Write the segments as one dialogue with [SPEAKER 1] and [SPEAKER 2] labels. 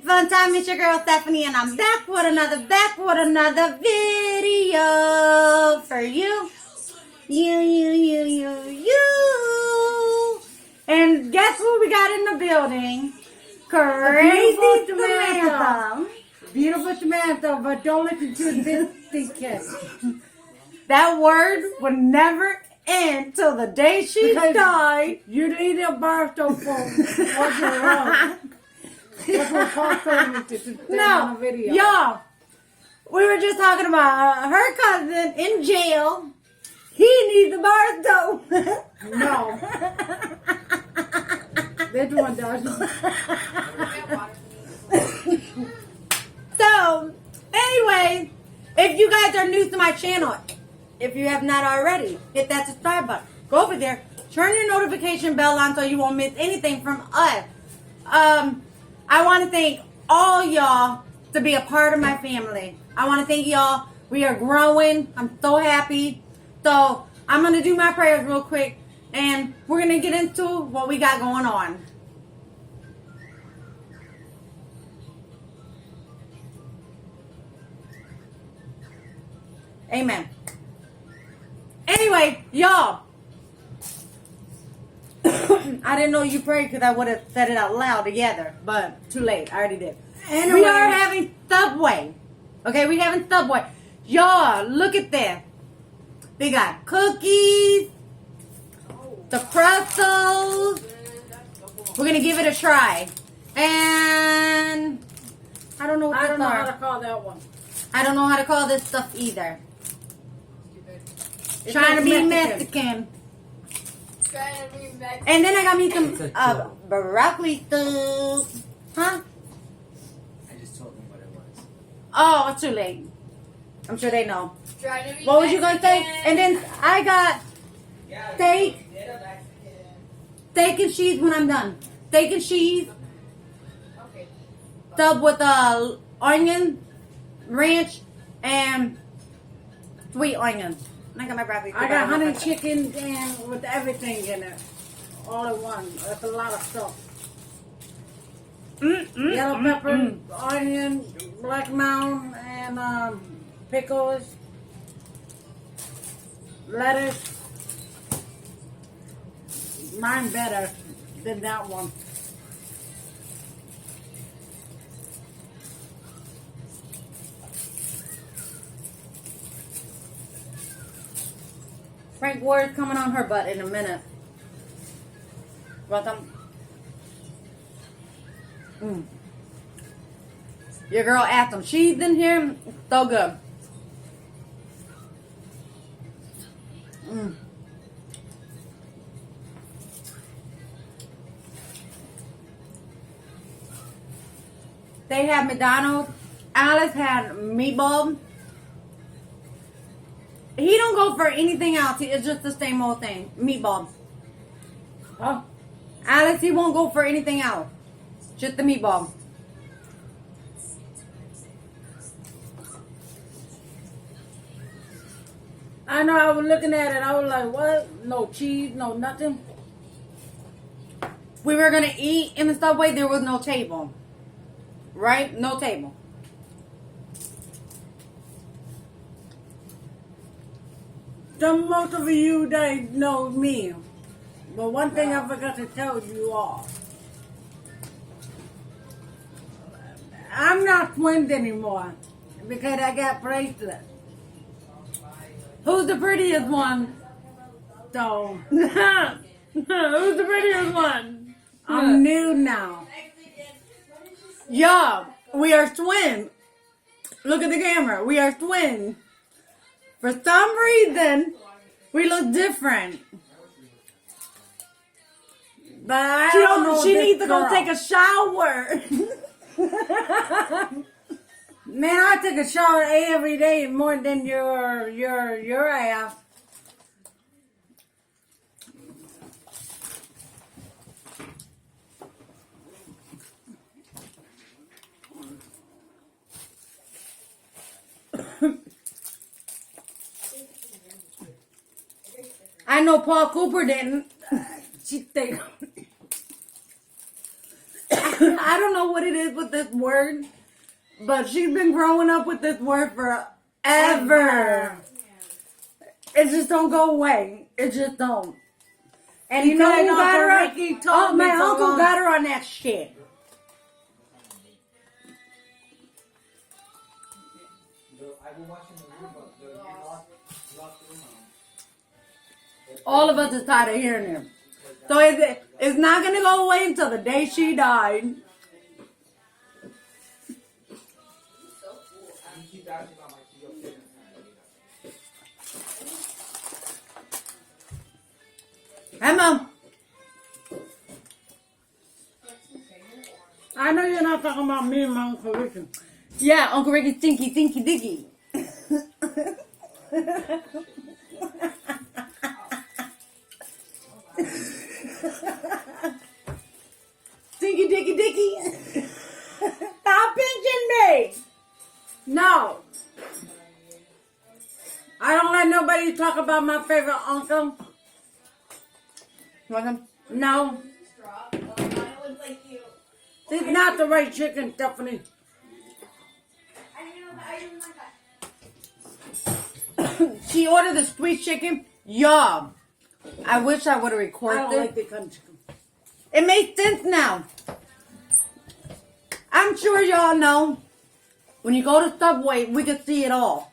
[SPEAKER 1] Fun Time. It's your girl Stephanie, and I'm back with another video for you. You. And guess who we got in the building? Crazy Samantha.
[SPEAKER 2] Beautiful Samantha, but don't listen to this kid.
[SPEAKER 1] That word would never end till the day she died.
[SPEAKER 2] You need a birthday for what you're wrong. That's what Paul told me to say on the video.
[SPEAKER 1] Y'all, we were just talking about her cousin in jail. He needs a birthday.
[SPEAKER 2] No. This one doesn't.
[SPEAKER 1] So, anyway, if you guys are new to my channel, if you have not already, hit that subscribe button. Go over there, turn your notification bell on so you won't miss anything from us. I want to thank all y'all to be a part of my family. I want to thank y'all. We are growing. I'm so happy. So, I'm going to do my prayers real quick, and we're going to get into what we got going on. Amen. Anyway, y'all. I didn't know you prayed because I would have said it out loud together. But too late. I already did.
[SPEAKER 2] Anyway.
[SPEAKER 1] We are having Subway. Okay, we're having Subway. Y'all, look at this. They got cookies, the pretzels. We're going to give it a try. And I don't know what
[SPEAKER 2] I don't know how
[SPEAKER 1] are.
[SPEAKER 2] to call that one.
[SPEAKER 1] I don't know how to call this stuff either.
[SPEAKER 2] It's
[SPEAKER 1] Trying to be
[SPEAKER 2] Mexican.
[SPEAKER 1] Mexican. And then I got me some broccoli soup. Huh?
[SPEAKER 3] I just told them what it was.
[SPEAKER 1] Oh, it's too late. I'm sure they know.
[SPEAKER 4] Trying to be
[SPEAKER 1] What was you going to say?
[SPEAKER 4] Mexican.
[SPEAKER 1] And then I got steak and cheese when I'm done. Steak and cheese.
[SPEAKER 4] Okay.
[SPEAKER 1] Sub with onion, ranch, and sweet onion. And I got my broccoli soup.
[SPEAKER 2] I got honey
[SPEAKER 1] don't know if
[SPEAKER 2] chicken and with everything in it. All in one. That's a lot of stuff. Yellow pepper, onion, black mountain, and pickles, lettuce. Mine better than that one.
[SPEAKER 1] Frank Ward's coming on her butt in a minute. Welcome. Your girl asked some cheese in here. So good. They have McDonald's. Alice had meatball. He don't go for anything else. It's just the same old thing. Meatballs.
[SPEAKER 2] Huh?
[SPEAKER 1] Alice, he won't go for anything else. Just the meatball.
[SPEAKER 2] I know, I was looking at it. I was like, what? No cheese, no nothing.
[SPEAKER 1] We were going to eat in the Subway. There was no table. Right? No table.
[SPEAKER 2] Some most of you that know me. But one thing I forgot to tell you all. I'm not twins anymore because I got bracelets.
[SPEAKER 1] Who's the prettiest one?
[SPEAKER 2] So
[SPEAKER 1] Who's the prettiest one?
[SPEAKER 2] I'm new now.
[SPEAKER 1] Y'all, we are twins. Look at the camera. We are twins. For some reason, we look different.
[SPEAKER 2] But I don't know
[SPEAKER 1] She
[SPEAKER 2] this
[SPEAKER 1] needs to go
[SPEAKER 2] girl.
[SPEAKER 1] take a shower.
[SPEAKER 2] Man, I take a shower every day more than your ass.
[SPEAKER 1] I know Paul Cooper didn't.
[SPEAKER 2] She think
[SPEAKER 1] I don't know what it is with this word, but she's been growing up with this word forever. It just don't go away. It just don't. And you know who got her on?
[SPEAKER 2] Ricky told
[SPEAKER 1] Oh,
[SPEAKER 2] me
[SPEAKER 1] my
[SPEAKER 2] so
[SPEAKER 1] uncle
[SPEAKER 2] long.
[SPEAKER 1] got her on that shit.
[SPEAKER 3] I've been watching the room, but you locked the room out.
[SPEAKER 1] All of us is tired of hearing him. So it's not going to go away until the day she died.
[SPEAKER 3] You keep asking about my key upstairs.
[SPEAKER 1] Hey, Mom.
[SPEAKER 2] I know you're not talking about me and my Uncle Ricky.
[SPEAKER 1] Yeah, Uncle Ricky's Tinky Diggy. Dinky Dicky Dicky. Stop pinching me.
[SPEAKER 2] No. I don't let nobody talk about my favorite uncle.
[SPEAKER 1] You want some?
[SPEAKER 2] No. It's not the right chicken, Stephanie.
[SPEAKER 1] She ordered the sweet chicken. Yeah. I wish I would have
[SPEAKER 2] I
[SPEAKER 1] recorded
[SPEAKER 2] don't
[SPEAKER 1] it.
[SPEAKER 2] like the kind of chicken.
[SPEAKER 1] It makes sense now. I'm sure y'all know. When you go to Subway, we can see it all.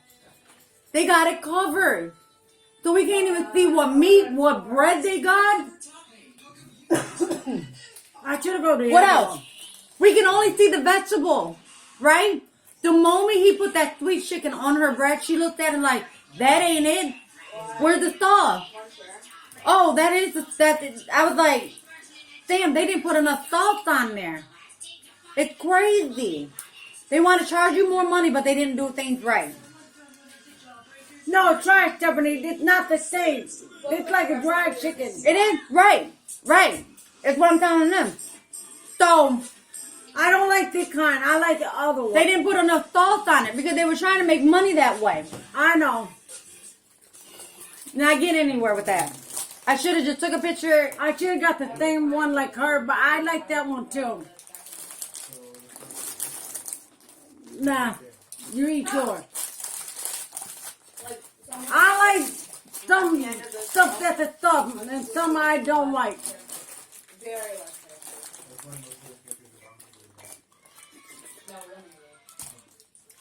[SPEAKER 1] They got it covered. So we can't even see what meat, what bread they got.
[SPEAKER 2] I should go to the
[SPEAKER 1] What
[SPEAKER 2] other
[SPEAKER 1] else?
[SPEAKER 2] one.
[SPEAKER 1] We can only see the vegetable, right? The moment he put that sweet chicken on her bread, she looked at it like, that ain't it. Where's the sauce? Oh, that is I was like, damn, they didn't put enough sauce on there. It's crazy. They want to charge you more money, but they didn't do things right.
[SPEAKER 2] No, try it, Stephanie. It's not the same. It's like a dried chicken.
[SPEAKER 1] It is right. It's what I'm telling them. So
[SPEAKER 2] I don't like this kind. I like the other one.
[SPEAKER 1] they didn't put enough sauce on it because they were trying to make money that way.
[SPEAKER 2] I know.
[SPEAKER 1] Not get anywhere with that. I should have just took a picture.
[SPEAKER 2] I should have got the same one like her, but I like that one too. Nah, you eat yours. I like some stuff that's a stuff, and some I don't like.
[SPEAKER 4] Very much. No,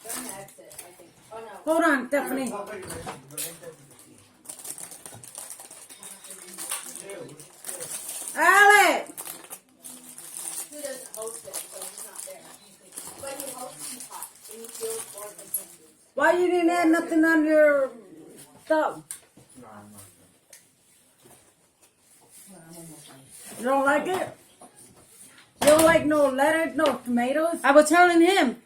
[SPEAKER 4] they're gonna exit, I think. Oh no.
[SPEAKER 2] Hold on, Stephanie. Alex!
[SPEAKER 4] Who doesn't host it, so he's not there. But he hosts Teapot, and he feels more contented.
[SPEAKER 2] Why you didn't add nothing on your stuff? You don't like it? You don't like no lettuce, no tomatoes?
[SPEAKER 1] I was telling him,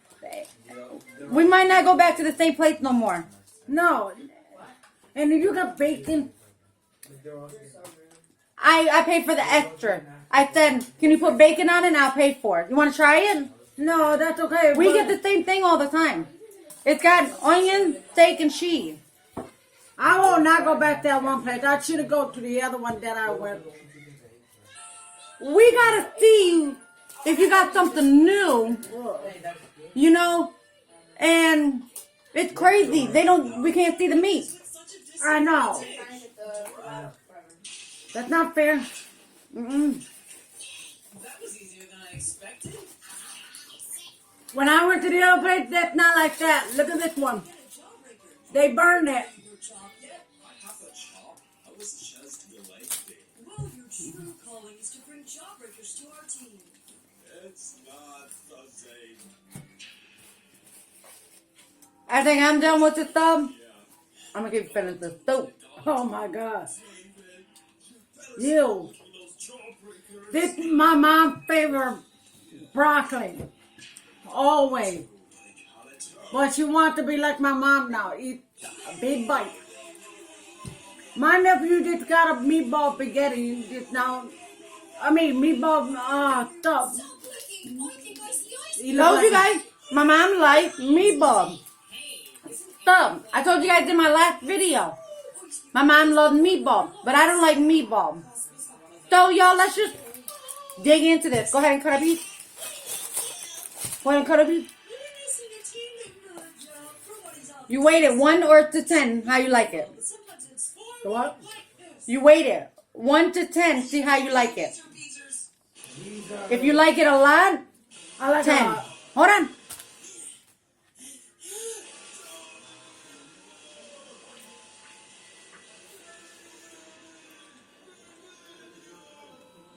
[SPEAKER 1] we might not go back to the same place no more.
[SPEAKER 2] No. And if you got bacon,
[SPEAKER 1] I paid for the extra. I said, can you put bacon on it and I'll pay for it. You want to try it?
[SPEAKER 2] no, that's okay.
[SPEAKER 1] We
[SPEAKER 2] but
[SPEAKER 1] get the same thing all the time. It's got onion, steak, and cheese.
[SPEAKER 2] I will not go back to that one place. I should have go to the other one that I went.
[SPEAKER 1] We gotta see if you got something new, you know, and it's crazy. We can't see the meat.
[SPEAKER 2] I know.
[SPEAKER 4] Trying to get the
[SPEAKER 2] That's not fair.
[SPEAKER 1] Mm-mm.
[SPEAKER 2] When I went to the other place, that's not like that. Look at this one. They burned it.
[SPEAKER 5] Well, your true calling is to bring Jawbreakers to our team. It's not the same.
[SPEAKER 1] I think I'm done with the thumb. I'm gonna keep filling the soup.
[SPEAKER 2] Oh my God. You. This is my mom's favorite broccoli. Always. But she wants to be like my mom now. Eat a big bite. My nephew just got a meatball spaghetti just now. Meatball stuff. He look
[SPEAKER 1] Told you
[SPEAKER 2] like-
[SPEAKER 1] guys, my mom likes meatball. Stuff. I told you guys in my last video. My mom loves meatball, but I don't like meatball. So y'all, let's just dig into this. Go ahead and cut a piece. What, Cody?
[SPEAKER 5] You're missing a team member, Joe. For what he's out
[SPEAKER 1] You weighted 1 or to 10, how you like it?
[SPEAKER 5] but sometimes it's far
[SPEAKER 2] The what?
[SPEAKER 5] like this.
[SPEAKER 1] You weighted 1 to 10, see how you like it.
[SPEAKER 5] Beezers.
[SPEAKER 3] These are
[SPEAKER 1] If you like it a lot,
[SPEAKER 2] I like
[SPEAKER 1] 10.
[SPEAKER 2] it.
[SPEAKER 1] Hold on.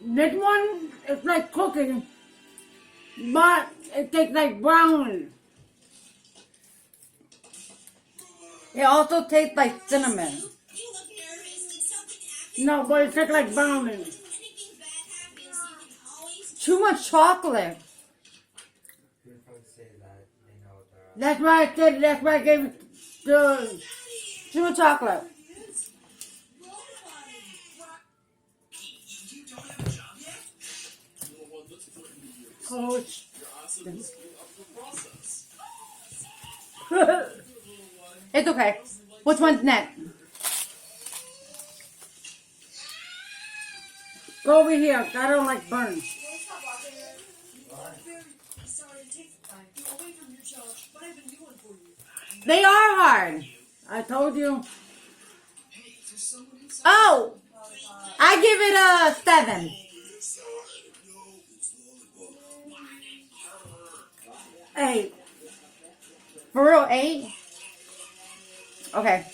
[SPEAKER 2] This one is like cooking, but it tastes like brownie.
[SPEAKER 1] It also tastes like cinnamon.
[SPEAKER 5] You look nervous. Did something happen?
[SPEAKER 2] No, but it tastes like brownie.
[SPEAKER 5] Anything bad happens, you can always
[SPEAKER 1] Too much chocolate.
[SPEAKER 3] people probably say that they know they're
[SPEAKER 2] That's why I said, that's why I gave it the,
[SPEAKER 1] Too much chocolate.
[SPEAKER 5] roll on it. You don't have a job yet? Well, let's put it in your
[SPEAKER 2] coach.
[SPEAKER 5] awesome speed up the process.
[SPEAKER 1] It's okay. Which one's next?
[SPEAKER 2] Go over here. I don't like burns.
[SPEAKER 5] I'm very sorry to take you away from your job, but I have a new one for you.
[SPEAKER 1] They are hard.
[SPEAKER 2] I told you.
[SPEAKER 5] Hey, there's someone inside.
[SPEAKER 1] Oh, I give it a 7.
[SPEAKER 2] Hey,
[SPEAKER 1] For real, 8? Okay.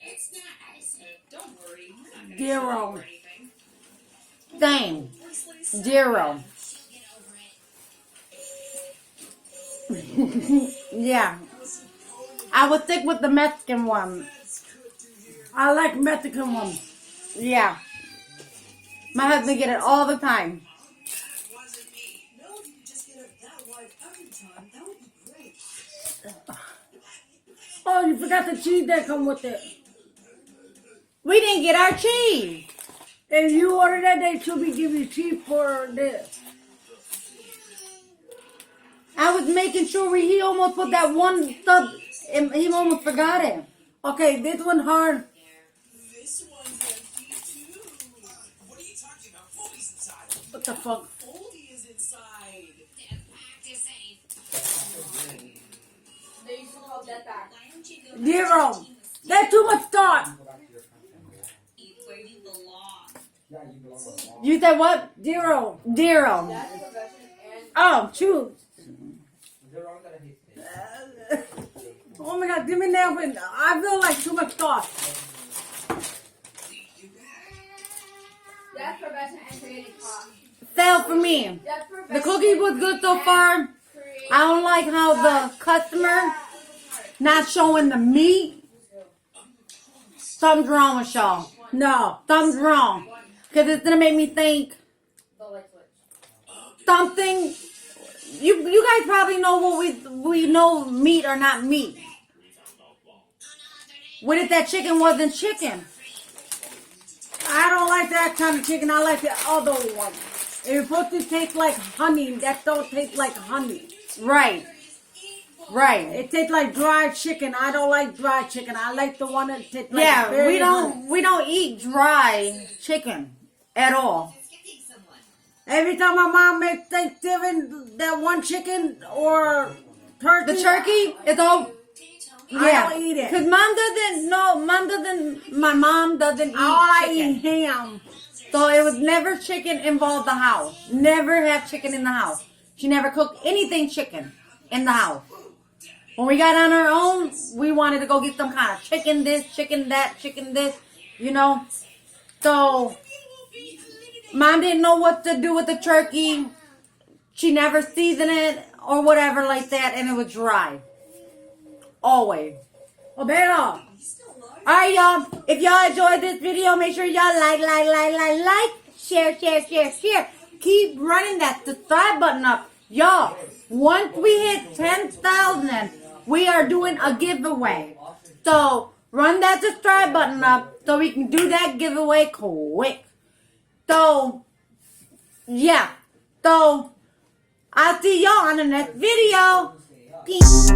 [SPEAKER 5] It's not ice. Don't worry. I'm not gonna
[SPEAKER 2] 0.
[SPEAKER 5] anything.
[SPEAKER 1] Same.
[SPEAKER 5] Honestly,
[SPEAKER 1] 0. Yeah. I would stick with the Mexican one.
[SPEAKER 2] I like Mexican ones.
[SPEAKER 1] Yeah. My husband get it all the time.
[SPEAKER 5] wasn't me. No, if you could just get it that wide every time, that would be great.
[SPEAKER 2] Oh, you forgot the cheese that come with it.
[SPEAKER 1] We didn't get our cheese.
[SPEAKER 2] If you order that, they should be giving you cheese for this.
[SPEAKER 1] I was making sure he almost put that one stuff, and he almost forgot it.
[SPEAKER 2] Okay, this one hard.
[SPEAKER 5] This one's empty too. What are you talking about? Foldy's inside.
[SPEAKER 2] What the fuck?
[SPEAKER 5] Foldy is inside.
[SPEAKER 4] They used to call that back.
[SPEAKER 2] 0. That's too much thought.
[SPEAKER 3] go back to your country.
[SPEAKER 5] Where you belong.
[SPEAKER 3] Yeah, you belong with mom.
[SPEAKER 1] You said what?
[SPEAKER 2] 0.
[SPEAKER 1] 0.
[SPEAKER 4] That's profession and
[SPEAKER 1] Oh, choose.
[SPEAKER 3] They're all gonna hate this.
[SPEAKER 2] Oh my God, give me that one. I feel like too much thought.
[SPEAKER 4] that's profession and creating pop.
[SPEAKER 1] Fail for me.
[SPEAKER 4] That's profession.
[SPEAKER 1] The cookie was good so far. I don't like how the customer not showing the meat. Something's wrong with y'all.
[SPEAKER 2] No.
[SPEAKER 1] Something's wrong. Because it's going to make me think
[SPEAKER 4] The light switch.
[SPEAKER 1] something. You guys probably know what we know meat or not meat. What if that chicken wasn't chicken?
[SPEAKER 2] I don't like that kind of chicken. I like the other one. It's supposed to taste like honey. That don't taste like honey.
[SPEAKER 1] Right. Right.
[SPEAKER 2] It tastes like dry chicken. I don't like dry chicken. I like the one that tastes like
[SPEAKER 1] Yeah,
[SPEAKER 2] very
[SPEAKER 1] we don't eat dry chicken at all.
[SPEAKER 2] Every time my mom makes Thanksgiving, that one chicken or turkey.
[SPEAKER 1] The turkey is all.
[SPEAKER 2] I
[SPEAKER 1] Yeah,
[SPEAKER 2] don't eat it.
[SPEAKER 1] Cause my mom doesn't eat
[SPEAKER 2] All I
[SPEAKER 1] chicken.
[SPEAKER 2] eat ham.
[SPEAKER 1] So it was never chicken involved the house. Never have chicken in the house. She never cooked anything chicken in the house. When we got on our own, we wanted to go get some kind of chicken this, chicken that, chicken this, you know. So mom didn't know what to do with the turkey. She never seasoned it or whatever like that, and it was dry. Always.
[SPEAKER 2] Obero.
[SPEAKER 1] Alright, y'all. If y'all enjoyed this video, make sure y'all like, share. Keep running that subscribe button up. Y'all, once we hit 10,000, we are doing a giveaway. So, run that subscribe button up so we can do that giveaway quick. So, yeah. So, I'll see y'all on the next video. Peace.